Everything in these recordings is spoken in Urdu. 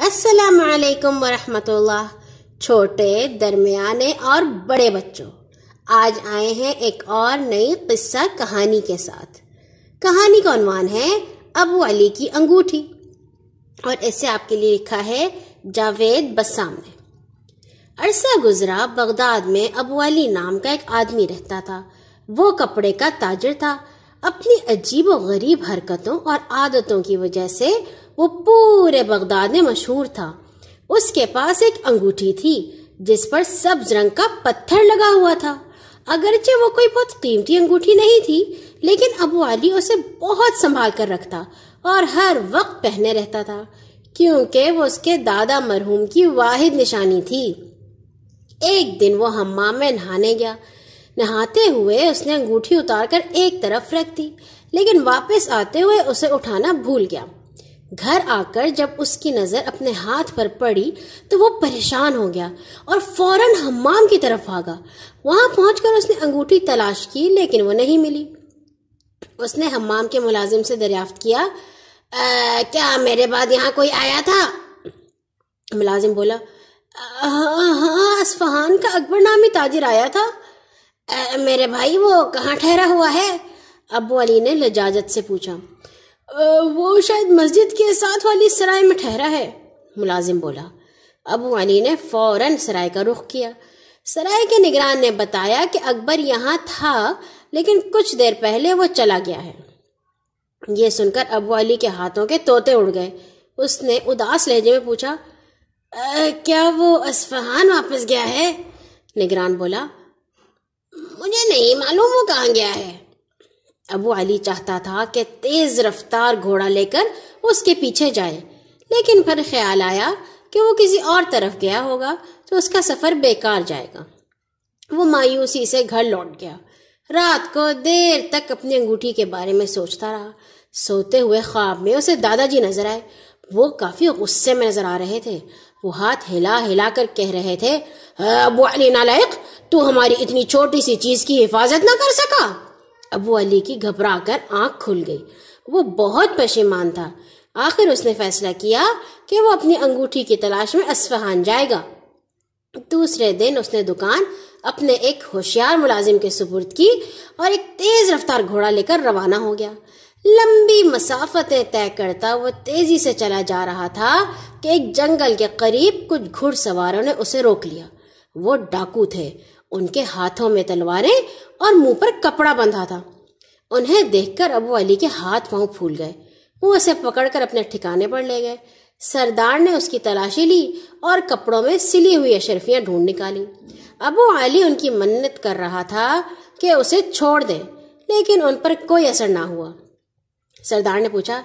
السلام علیکم ورحمۃ اللہ۔ چھوٹے، درمیانے اور بڑے بچوں، آج آئے ہیں ایک اور نئی قصہ کہانی کے ساتھ۔ کہانی کا عنوان ہے ابو علی کی انگوٹھی، اور اسے آپ کے لیے لکھا ہے جاوید بسام نے۔ عرصہ گزرا، بغداد میں ابو علی نام کا ایک آدمی رہتا تھا۔ وہ کپڑے کا تاجر تھا۔ اپنی عجیب و غریب حرکتوں اور عادتوں کی وجہ سے وہ پورے بغداد میں مشہور تھا۔ اس کے پاس ایک انگوٹھی تھی جس پر سبز رنگ کا پتھر لگا ہوا تھا۔ اگرچہ وہ کوئی بہت قیمتی انگوٹھی نہیں تھی، لیکن ابو علی اسے بہت سنبھال کر رکھتا اور ہر وقت پہنے رہتا تھا، کیونکہ وہ اس کے دادا مرحوم کی واحد نشانی تھی۔ ایک دن وہ حمام میں نہانے گیا۔ نہاتے ہوئے اس نے انگوٹھی اتار کر ایک طرف رکھ دی، لیکن واپس آتے ہوئے اسے اٹھانا بھول گیا۔ گھر آ کر جب اس کی نظر اپنے ہاتھ پر پڑی تو وہ پریشان ہو گیا اور فوراً حمام کی طرف بھاگا۔ وہاں پہنچ کر اس نے انگوٹھی تلاش کی، لیکن وہ نہیں ملی۔ اس نے حمام کے ملازم سے دریافت کیا، کیا میرے بعد یہاں کوئی آیا تھا؟ ملازم بولا، ہاں، اصفہان کا اکبر نامی تاجر آیا تھا۔ میرے بھائی، وہ کہاں ٹھہرا ہوا ہے؟ ابو علی نے لجاجت سے پوچھا۔ وہ شاید مسجد کے ساتھ والی سرائے میں ٹھہرا ہے، ملازم بولا۔ ابو علی نے فوراً سرائے کا رخ کیا۔ سرائے کے نگران نے بتایا کہ اکبر یہاں تھا، لیکن کچھ دیر پہلے وہ چلا گیا ہے۔ یہ سن کر ابو علی کے ہاتھوں کے طوطے اڑ گئے۔ اس نے اداس لہجے میں پوچھا، کیا وہ اصفہان واپس گیا ہے؟ نگران بولا، مجھے نہیں معلوم وہ کہاں گیا ہے۔ ابو علی چاہتا تھا کہ تیز رفتار گھوڑا لے کر اس کے پیچھے جائے، لیکن پھر خیال آیا کہ وہ کسی اور طرف گیا ہوگا تو اس کا سفر بیکار جائے گا۔ وہ مایوسی سے گھر لوٹ گیا۔ رات کو دیر تک اپنی انگوٹھی کے بارے میں سوچتا رہا۔ سوتے ہوئے خواب میں اسے دادا جی نظر آئے۔ وہ کافی غصے میں نظر آ رہے تھے۔ وہ ہاتھ ہلا ہلا کر کہہ رہے تھے، ابو علی نالائق، تو ہماری اتنی چھوٹی سی چیز کی حفاظت نہ کر سکا؟ ابو علی کی گھبرا کر آنکھ کھل گئی۔ وہ بہت پشیمان تھا۔ آخر اس نے فیصلہ کیا کہ وہ اپنی انگوٹھی کی تلاش میں اصفہان جائے گا۔ دوسرے دن اس نے دکان اپنے ایک ہوشیار ملازم کے سپرد کی اور ایک تیز رفتار گھوڑا لے کر روانہ ہو گیا۔ لمبی مسافتیں طے کرتا وہ تیزی سے چلا جا رہا تھا کہ ایک جنگل کے قریب کچھ گھڑ سواروں نے اسے روک لیا۔ وہ ڈاکو تھے۔ ان کے ہاتھوں میں تلواریں اور منہ پر کپڑا بندھا تھا۔ انہیں دیکھ کر ابو علی کے ہاتھ پاؤں پھول گئے۔ وہ اسے پکڑ کر اپنے ٹھکانے پر لے گئے۔ سردار نے اس کی تلاشی لی اور کپڑوں میں سلی ہوئی اشرفیاں ڈھونڈ نکالی۔ ابو علی ان کی منت کر رہا تھا کہ اسے چھوڑ دیں، لیکن ان پر کوئی اثر نہ ہوا۔ سردار نے پوچھا،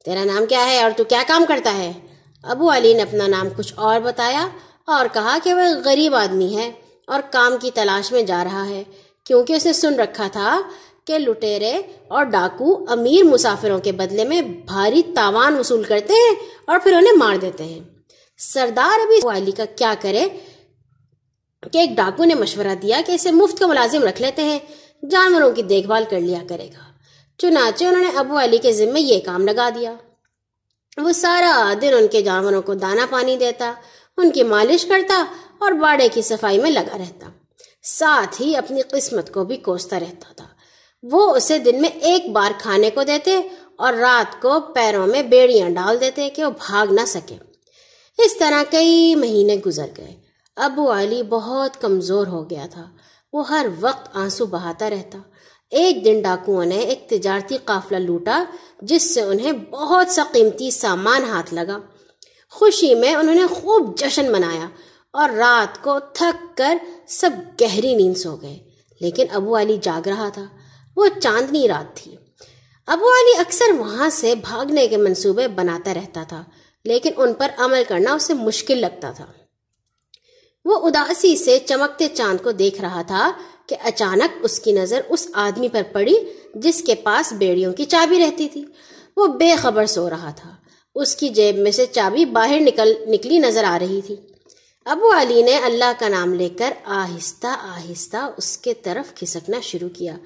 تیرا نام کیا ہے اور تو کیا کام کرتا ہے؟ ابو علی نے اپنا نام کچھ اور بتایا اور کہا کہ وہ غریب آدمی ہے اور کام کی تلاش میں جا رہا ہے، کیونکہ اس نے سن رکھا تھا کہ لٹیرے اور ڈاکو امیر مسافروں کے بدلے میں بھاری تاوان وصول کرتے ہیں اور پھر انہیں مار دیتے ہیں۔ سردار ابھی ابو علی کا کیا کرے کہ ایک ڈاکو نے مشورہ دیا کہ اسے مفت کا ملازم رکھ لیتے ہیں، جانوروں کی دیکھ بھال کر لیا کرے گا۔ چنانچہ انہوں نے ابو علی کے ذمے یہ کام لگا دیا۔ وہ سارا دن ان کے جانوروں کو دانا پانی دیتا، ان کی مالش کرتا اور باڑے کی صفائی میں لگا رہتا، ساتھ ہی اپنی قسمت کو بھی کوستا رہتا تھا۔ وہ اسے دن میں ایک بار کھانے کو دیتے اور رات کو پیروں میں بیڑیاں ڈال دیتے کہ وہ بھاگ نہ سکے۔ اس طرح کئی مہینے گزر گئے۔ ابو علی بہت کمزور ہو گیا تھا۔ وہ ہر وقت آنسو بہاتا رہتا۔ ایک دن ڈاکوؤں نے ایک تجارتی قافلہ لوٹا جس سے انہیں بہت سا قیمتی سامان ہاتھ لگا۔ خوشی میں انہوں نے خوب جشن منایا اور رات کو تھک کر سب گہری نیند سو گئے، لیکن ابو علی جاگ رہا تھا۔ وہ چاندنی رات تھی۔ ابو علی اکثر وہاں سے بھاگنے کے منصوبے بناتا رہتا تھا، لیکن ان پر عمل کرنا اسے مشکل لگتا تھا۔ وہ اداسی سے چمکتے چاند کو دیکھ رہا تھا کہ اچانک اس کی نظر اس آدمی پر پڑی جس کے پاس بیڑیوں کی چابی رہتی تھی۔ وہ بے خبر سو رہا تھا۔ اس کی جیب میں سے چابی باہر نکلی نظر آ رہی تھی۔ ابو علی نے اللہ کا نام لے کر آہستہ آہستہ اس کے طرف کھسکنا شروع کیا۔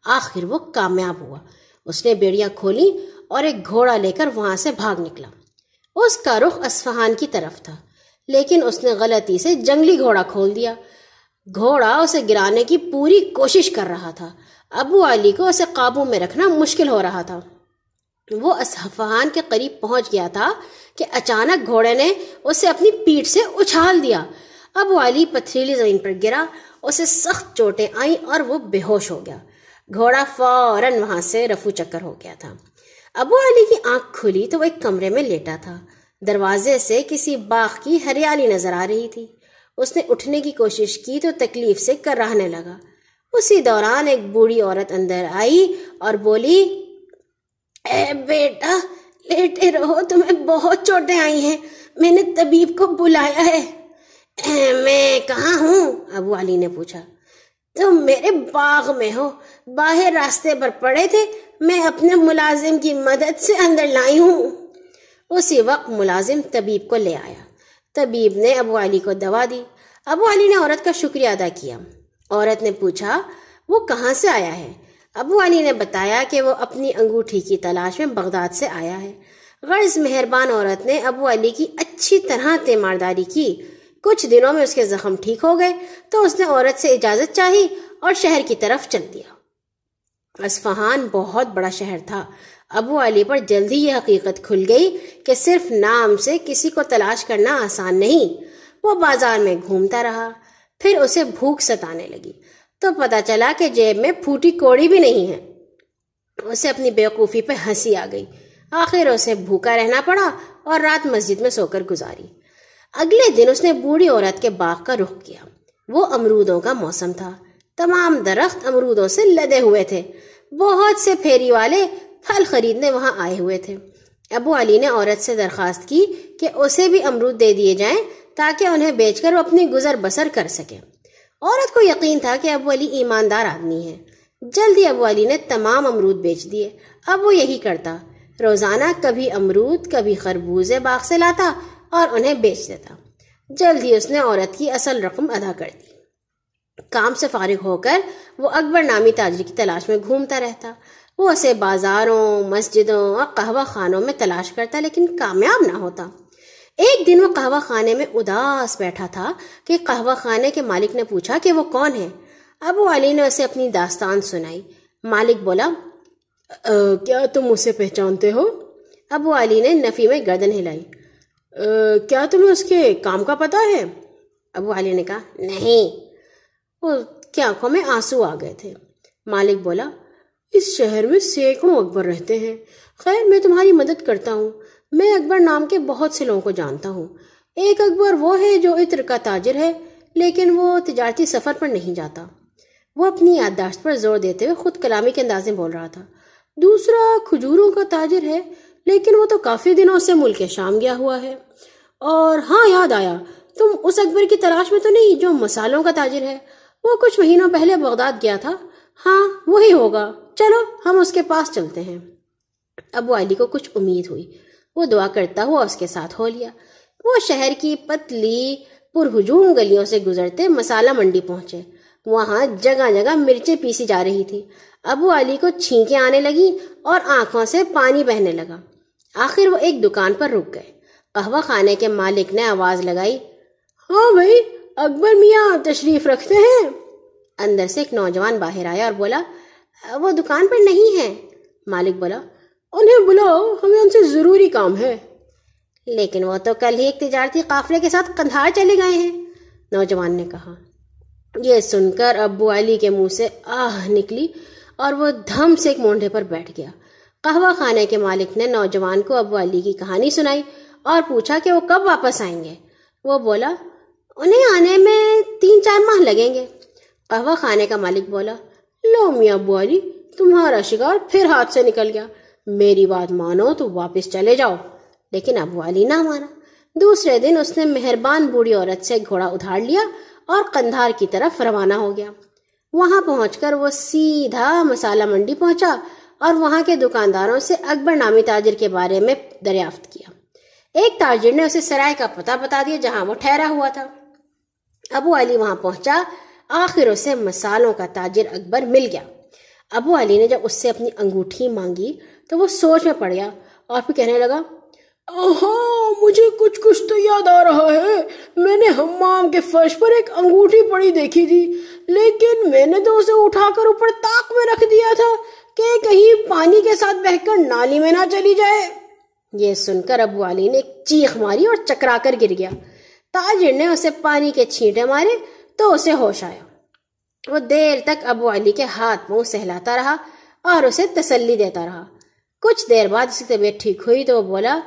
آخر وہ کامیاب ہوا۔ اس نے بیڑیاں کھولی اور ایک گھوڑا لے کر وہاں سے بھاگ نکلا۔ اس کا رخ اصفہان کی طرف تھا، لیکن اس نے غلطی سے جنگلی گھوڑا کھول دیا۔ گھوڑا اسے گرانے کی پوری کوشش کر رہا تھا۔ ابو علی کو اسے قابو میں رکھنا مشکل ہو رہا تھا۔ وہ اصفہان کے قریب پہنچ گیا تھا کہ اچانک گھوڑے نے اسے اپنی پیٹھ سے اچھال دیا۔ ابو علی پتھریلی زمین پر گرا، اسے سخت چوٹیں آئیں اور وہ بے ہوش ہو گیا۔ گھوڑا فوراً وہاں سے رفو چکر ہو گیا تھا۔ ابو علی کی آنکھ کھلی تو وہ ایک کمرے میں لیٹا تھا۔ دروازے سے کسی باغ کی ہریالی نظر آ رہی تھی۔ اس نے اٹھنے کی کوشش کی تو تکلیف سے کراہنے لگا۔ اسی دوران ایک بوڑھی عورت اندر آئی اور بولی، اے بیٹا لیٹے رہو، تمہیں بہت چوٹیں آئی ہیں، میں نے طبیب کو بلایا ہے۔ میں کہاں ہوں؟ ابو علی نے پوچھا۔ تم میرے باغ میں ہو، باہر راستے پر پڑے تھے، میں اپنے ملازم کی مدد سے اندر لائی ہوں۔ اسی وقت ملازم طبیب کو لے آیا۔ طبیب نے ابو علی کو دوا دی۔ ابو علی نے عورت کا شکریہ ادا کیا۔ عورت نے پوچھا وہ کہاں سے آیا ہے؟ ابو علی نے بتایا کہ وہ اپنی انگوٹھی کی تلاش میں بغداد سے آیا ہے۔ غرض مہربان عورت نے ابو علی کی اچھی طرح تیمارداری کی۔ کچھ دنوں میں اس کے زخم ٹھیک ہو گئے تو اس نے عورت سے اجازت چاہی اور شہر کی طرف چل دیا۔ اصفہان بہت بڑا شہر تھا۔ ابو علی پر جلدی یہ حقیقت کھل گئی کہ صرف نام سے کسی کو تلاش کرنا آسان نہیں۔ وہ بازار میں گھومتا رہا، پھر اسے بھوک ستانے لگی تو پتہ چلا کہ جیب میں پھوٹی کوڑی بھی نہیں ہے۔ اسے اپنی بیوقوفی پہ ہنسی آ گئی۔ آخر اسے بھوکا رہنا پڑا اور رات مسجد میں سو کر گزاری۔ اگلے دن اس نے بوڑھی عورت کے باغ کا رخ کیا۔ وہ امرودوں کا موسم تھا۔ تمام درخت امرودوں سے لدے ہوئے تھے۔ بہت سے پھیری والے پھل خریدنے وہاں آئے ہوئے تھے۔ ابو علی نے عورت سے درخواست کی کہ اسے بھی امرود دے دیے جائیں تاکہ انہیں بیچ کر وہ اپنی گزر بسر کر سکے۔ عورت کو یقین تھا کہ ابو علی ایماندار آدمی ہے۔ جلدی ابو علی نے تمام امرود بیچ دیے۔ اب وہ یہی کرتا، روزانہ کبھی امرود کبھی خربوزے باغ سے لاتا اور انہیں بیچ دیتا۔ جلد ہی اس نے عورت کی اصل رقم ادا کر دی۔ کام سے فارغ ہو کر وہ اکبر نامی تاجر کی تلاش میں گھومتا رہتا۔ وہ اسے بازاروں، مسجدوں اور قہوہ خانوں میں تلاش کرتا لیکن کامیاب نہ ہوتا۔ ایک دن وہ قہوہ خانے میں اداس بیٹھا تھا کہ قہوہ خانے کے مالک نے پوچھا کہ وہ کون ہے۔ ابو علی نے اسے اپنی داستان سنائی۔ مالک بولا، کیا تم اسے پہچانتے ہو؟ ابو علی نے نفی میں گردن ہلائی۔ کیا تمہیں اس کے کام کا پتہ ہے؟ ابو علی نے کہا، نہیں۔ وہ کی آنکھوں میں آنسو آ گئے تھے۔ مالک بولا، اس شہر میں سینکڑوں اکبر رہتے ہیں۔ خیر میں تمہاری مدد کرتا ہوں۔ میں اکبر نام کے بہت سے لوگوں کو جانتا ہوں۔ ایک اکبر وہ ہے جو عطر کا تاجر ہے لیکن وہ تجارتی سفر پر نہیں جاتا۔ وہ اپنی یادداشت پر زور دیتے ہوئے خود کلامی کے انداز میں بول رہا تھا۔ دوسرا کھجوروں کا تاجر ہے لیکن وہ تو کافی دنوں سے ملک شام گیا ہوا ہے۔ اور ہاں یاد آیا، تم اس اکبر کی تلاش میں تو نہیں جو مسالوں کا تاجر ہے؟ وہ کچھ مہینوں پہلے بغداد گیا تھا۔ ہاں وہی ہوگا، چلو ہم اس کے پاس چلتے ہیں۔ ابو علی کو کچھ امید ہوئی۔ وہ دعا کرتا ہوا اس کے ساتھ ہو لیا۔ وہ شہر کی پتلی پرہجوم گلیوں سے گزرتے مسالہ منڈی پہنچے۔ وہاں جگہ جگہ مرچیں پیسی جا رہی تھی۔ ابو علی کو چھینکیں آنے لگی اور آنکھوں سے پانی بہنے لگا۔ آخر وہ ایک دکان پر رک گئے۔ قہوہ خانے کے مالک نے آواز لگائی، ہاں بھائی، اکبر میاں تشریف رکھتے ہیں؟ اندر سے ایک نوجوان باہر آیا اور بولا، وہ دکان پر نہیں ہے۔ مالک بولا، انہیں بلاؤ، ہمیں ان سے ضروری کام ہے۔ لیکن وہ تو کل ہی ایک تجارتی قافلے کے ساتھ قندھار چلے گئے ہیں، نوجوان نے کہا۔ یہ سن کر ابو علی کے منہ سے آہ نکلی اور وہ دھم سے ایک مونڈے پر بیٹھ گیا۔ قہوہ خانے کے مالک نے نوجوان کو ابو علی کی کہانی سنائی اور پوچھا کہ وہ کب واپس آئیں گے۔ وہ بولا، انہیں آنے میں 3-4 ماہ لگیں گے۔ قہوہ خانے کا مالک بولا، لو میاں ابو علی، تمہارا شکار پھر ہاتھ سے نکل گیا۔ میری بات مانو تو واپس چلے جاؤ۔ لیکن ابو علی نہ مانا۔ دوسرے دن اس نے مہربان بوڑھی عورت سے گھوڑا ادھار لیا اور قندھار کی طرف روانہ ہو گیا۔ وہاں پہنچ کر وہ سیدھا مسالہ منڈی پہنچا اور وہاں کے دکانداروں سے اکبر نامی تاجر کے بارے میں دریافت کیا۔ ایک تاجر نے اسے سرائے کا پتہ بتا دیا جہاں وہ ٹھہرا ہوا تھا۔ ابو علی وہاں پہنچا۔ آخر اسے مسالوں کا تاجر اکبر مل گیا۔ ابو علی نے جب اس سے اپنی انگوٹھی مانگی تو وہ سوچ میں پڑ گیا اور پھر کہنے لگا، ہاں، مجھے کچھ کچھ تو یاد آ رہا ہے۔ میں نے حمام کے فرش پر ایک انگوٹھی پڑی دیکھی تھی، لیکن میں نے تو اسے اٹھا کر اوپر طاق میں رکھ دیا تھا کہ کہیں پانی کے ساتھ بہہ کر نالی میں نہ چلی جائے۔ یہ سن کر ابو علی نے ایک چیخ ماری اور چکرا کر گر گیا۔ تاجر نے اسے پانی کے چھینٹے مارے تو اسے ہوش آیا۔ وہ دیر تک ابو علی کے ہاتھ منہ سہلاتا رہا اور اسے تسلی دیتا رہا۔ کچھ دیر بعد اس کی طبیعت ٹھیک ہوئی تو وہ بولا،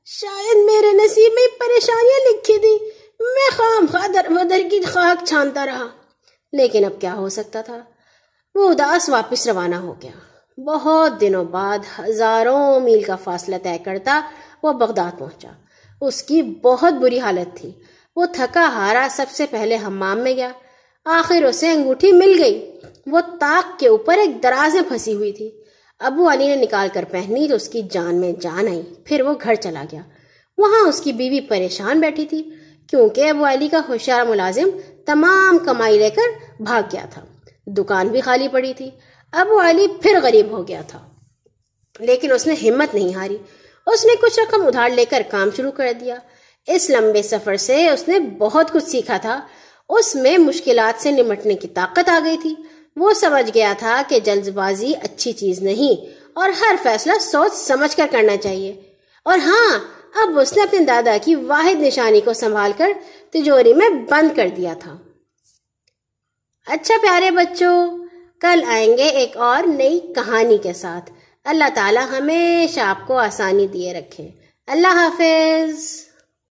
شاید میرے نصیب میں پریشانیاں لکھی تھی، میں خواہ در بدر کی خاک چھانتا رہا۔ لیکن اب کیا ہو سکتا تھا؟ وہ اداس واپس روانہ ہو گیا۔ بہت دنوں بعد ہزاروں میل کا فاصلہ طے کرتا وہ بغداد پہنچا۔ اس کی بہت بری حالت تھی۔ وہ تھکا ہارا سب سے پہلے حمام میں گیا۔ آخر اسے انگوٹھی مل گئی۔ وہ طاق کے اوپر ایک دراز میں پھنسی ہوئی تھی۔ ابو علی نے نکال کر پہنی تو اس کی جان میں جان آئی۔ پھر وہ گھر چلا گیا۔ وہاں اس کی بیوی پریشان بیٹھی تھی، کیونکہ ابو علی کا ہوشیار ملازم تمام کمائی لے کر بھاگ گیا تھا۔ دکان بھی خالی پڑی تھی۔ ابو علی پھر غریب ہو گیا تھا، لیکن اس نے ہمت نہیں ہاری۔ اس نے کچھ رقم ادھار لے کر کام شروع کر دیا۔ اس لمبے سفر سے اس نے بہت کچھ سیکھا تھا۔ اس میں مشکلات سے نمٹنے کی طاقت آ گئی تھی۔ وہ سمجھ گیا تھا کہ جلد بازی اچھی چیز نہیں اور ہر فیصلہ سوچ سمجھ کر کرنا چاہیے۔ اور ہاں، اب اس نے اپنے دادا کی واحد نشانی کو سنبھال کر تجوری میں بند کر دیا تھا۔ اچھا پیارے بچوں، کل آئیں گے ایک اور نئی کہانی کے ساتھ۔ اللہ تعالی ہمیشہ آپ کو آسانی دیے رکھے۔ اللہ حافظ۔